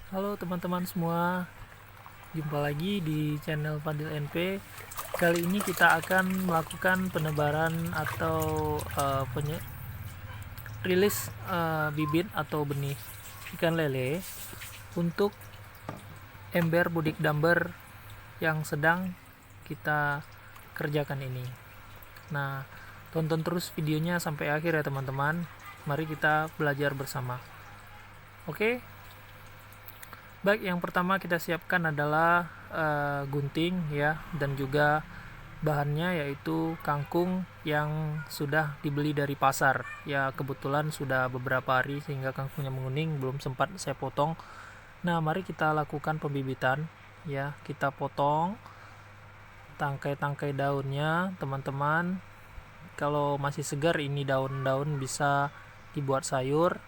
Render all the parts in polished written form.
Halo teman-teman semua, jumpa lagi di channel Fadil NP. Kali ini kita akan melakukan penebaran atau rilis bibit atau benih ikan lele untuk ember budik damber yang sedang kita kerjakan ini. Nah, tonton terus videonya sampai akhir ya teman-teman. Mari kita belajar bersama. Oke? Baik, yang pertama kita siapkan adalah gunting ya, dan juga bahannya yaitu kangkung yang sudah dibeli dari pasar. Ya, kebetulan sudah beberapa hari sehingga kangkungnya menguning, belum sempat saya potong. Nah, mari kita lakukan pembibitan ya. Kita potong tangkai-tangkai daunnya, teman-teman. Kalau masih segar ini daun-daun bisa dibuat sayur.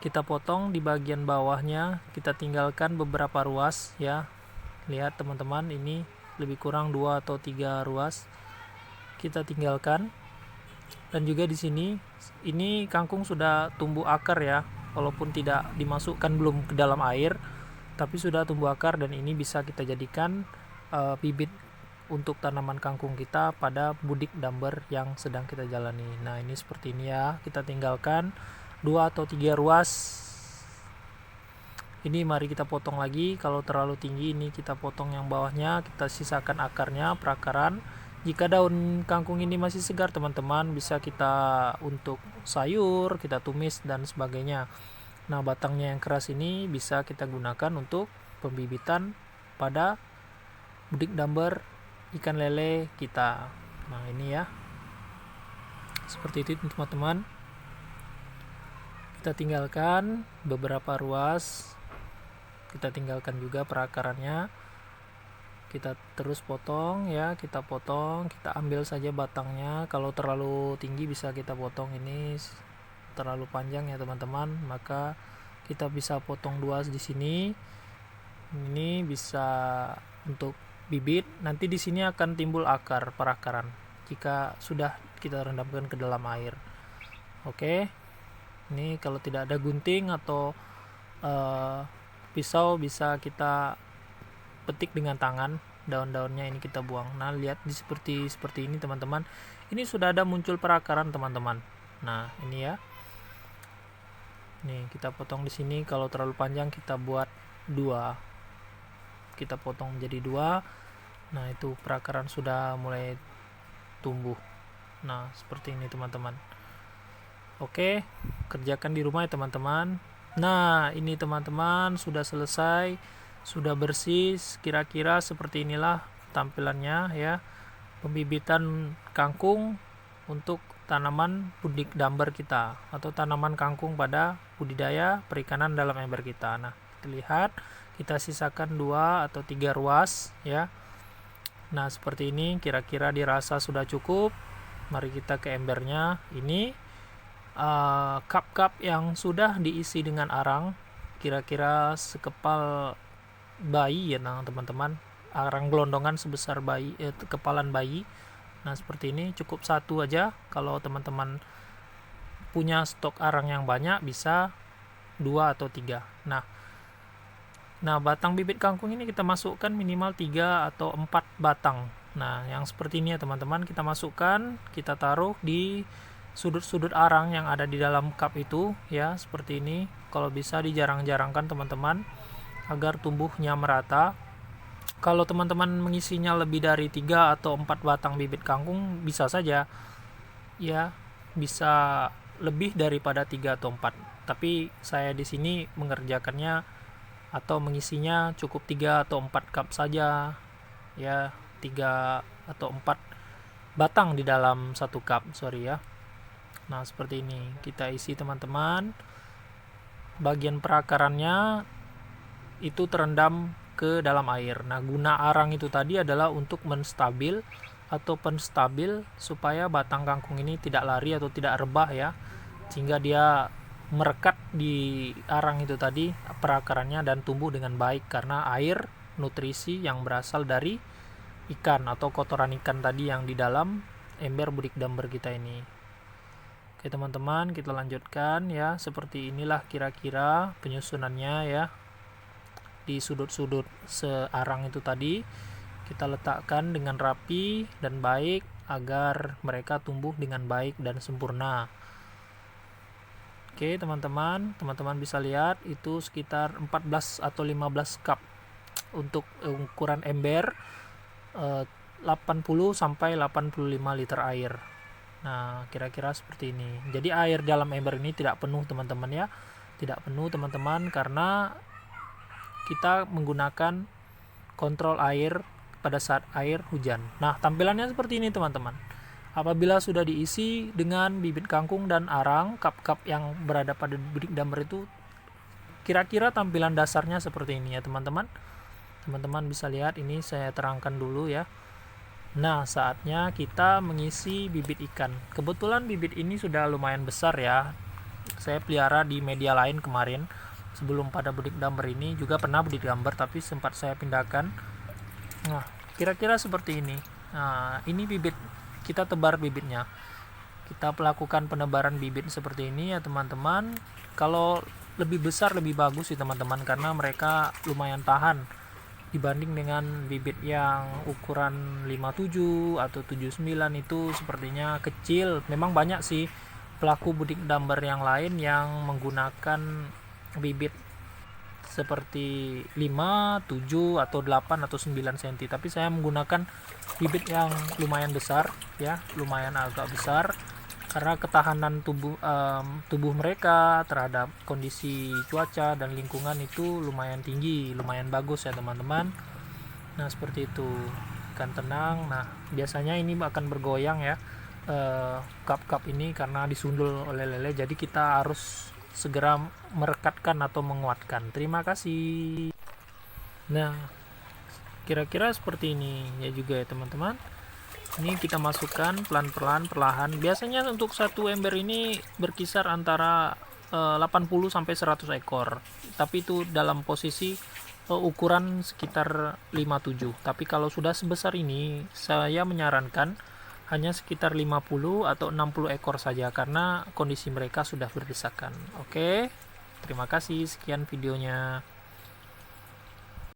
Kita potong di bagian bawahnya, kita tinggalkan beberapa ruas ya. Lihat teman-teman, ini lebih kurang 2 atau 3 ruas kita tinggalkan. Dan juga di sini ini kangkung sudah tumbuh akar ya, walaupun tidak dimasukkan belum ke dalam air, tapi sudah tumbuh akar, dan ini bisa kita jadikan bibit untuk tanaman kangkung kita pada budik damber yang sedang kita jalani. Nah, ini seperti ini ya, kita tinggalkan 2 atau 3 ruas. Ini mari kita potong lagi. Kalau terlalu tinggi ini kita potong yang bawahnya, kita sisakan akarnya, perakaran. Jika daun kangkung ini masih segar teman-teman, bisa kita untuk sayur, kita tumis dan sebagainya. Nah, batangnya yang keras ini bisa kita gunakan untuk pembibitan pada budik damber ikan lele kita. Nah, ini ya, seperti itu teman-teman. Kita tinggalkan beberapa ruas, kita tinggalkan juga perakarannya, kita terus potong ya, kita potong, kita ambil saja batangnya. Kalau terlalu tinggi bisa kita potong, ini terlalu panjang ya teman-teman, maka kita bisa potong 2 di sini. Ini bisa untuk bibit, nanti di sini akan timbul akar, perakaran jika sudah kita rendamkan ke dalam air. Oke, ini kalau tidak ada gunting atau pisau, bisa kita petik dengan tangan, daun-daunnya ini kita buang. Nah, lihat di seperti ini teman-teman, ini sudah ada muncul perakaran teman-teman. Nah, ini ya, nih kita potong di sini. Kalau terlalu panjang kita buat 2, kita potong menjadi 2. Nah, itu perakaran sudah mulai tumbuh. Nah, seperti ini teman-teman. Oke, kerjakan di rumah ya teman-teman. Nah, ini teman-teman sudah selesai, sudah bersih. Kira-kira seperti inilah tampilannya ya, pembibitan kangkung untuk tanaman budik damber kita, atau tanaman kangkung pada budidaya perikanan dalam ember kita. Nah, lihat, kita sisakan 2 atau 3 ruas ya. Nah, seperti ini kira-kira dirasa sudah cukup. Mari kita ke embernya. Ini cup-cup yang sudah diisi dengan arang, kira-kira sekepal bayi ya teman-teman, arang gelondongan sebesar bayi, kepalan bayi. Nah, seperti ini, cukup 1 aja. Kalau teman-teman punya stok arang yang banyak bisa 2 atau 3. Nah, batang bibit kangkung ini kita masukkan minimal 3 atau 4 batang. Nah, yang seperti ini ya teman-teman, kita masukkan, kita taruh di sudut-sudut arang yang ada di dalam cup itu ya, seperti ini. Kalau bisa dijarang-jarangkan teman-teman agar tumbuhnya merata. Kalau teman-teman mengisinya lebih dari 3 atau 4 batang bibit kangkung, bisa saja ya, bisa lebih daripada 3 atau 4. Tapi saya di sini mengerjakannya atau mengisinya cukup 3 atau 4 cup saja ya, 3 atau 4 batang di dalam 1 cup, sorry ya. Nah, seperti ini kita isi teman-teman. Bagian perakarannya itu terendam ke dalam air. Nah, guna arang itu tadi adalah untuk menstabil atau penstabil supaya batang kangkung ini tidak lari atau tidak rebah ya, sehingga dia merekat di arang itu tadi perakarannya dan tumbuh dengan baik karena air, nutrisi yang berasal dari ikan atau kotoran ikan tadi yang di dalam ember budik damber kita ini. Oke teman-teman, kita lanjutkan ya. Seperti inilah kira-kira penyusunannya ya. di sudut-sudut searang itu tadi kita letakkan dengan rapi dan baik agar mereka tumbuh dengan baik dan sempurna. Oke teman-teman bisa lihat itu sekitar 14 atau 15 cup untuk ukuran ember, 80 sampai 85 liter air. Nah kira-kira seperti ini. Jadi air dalam ember ini tidak penuh teman-teman ya, tidak penuh teman-teman, karena kita menggunakan kontrol air pada saat air hujan. Nah tampilannya seperti ini teman-teman. Apabila sudah diisi dengan bibit kangkung dan arang, cup-cup yang berada pada bidik damber itu kira-kira tampilan dasarnya seperti ini ya teman-teman. Teman-teman bisa lihat, ini saya terangkan dulu ya. Nah saatnya kita mengisi bibit ikan. Kebetulan bibit ini sudah lumayan besar ya, saya pelihara di media lain kemarin. Sebelum pada bidik damber ini juga pernah bidik damber, tapi sempat saya pindahkan. Nah kira-kira seperti ini. Nah ini bibit, kita tebar bibitnya, kita melakukan penebaran bibit seperti ini ya teman-teman. Kalau lebih besar lebih bagus sih teman-teman, karena mereka lumayan tahan dibanding dengan bibit yang ukuran 57 atau 79 itu sepertinya kecil. Memang banyak sih pelaku bidik damber yang lain yang menggunakan bibit seperti 5, 7 atau 8 atau 9 cm, tapi saya menggunakan bibit yang lumayan besar ya, lumayan agak besar, karena ketahanan tubuh mereka terhadap kondisi cuaca dan lingkungan itu lumayan tinggi, lumayan bagus ya teman-teman. Nah seperti itu, ikan tenang. Nah biasanya ini akan bergoyang ya, cup-cup ini karena disundul oleh lele, jadi kita harus segera merekatkan atau menguatkan. Terima kasih. Nah kira-kira seperti ini ya juga ya teman-teman. Ini kita masukkan pelan-pelan, perlahan. Biasanya untuk satu ember ini berkisar antara 80 sampai 100 ekor, tapi itu dalam posisi ukuran sekitar 57. Tapi kalau sudah sebesar ini saya menyarankan hanya sekitar 50 atau 60 ekor saja, karena kondisi mereka sudah berdesakan. Oke, terima kasih, sekian videonya.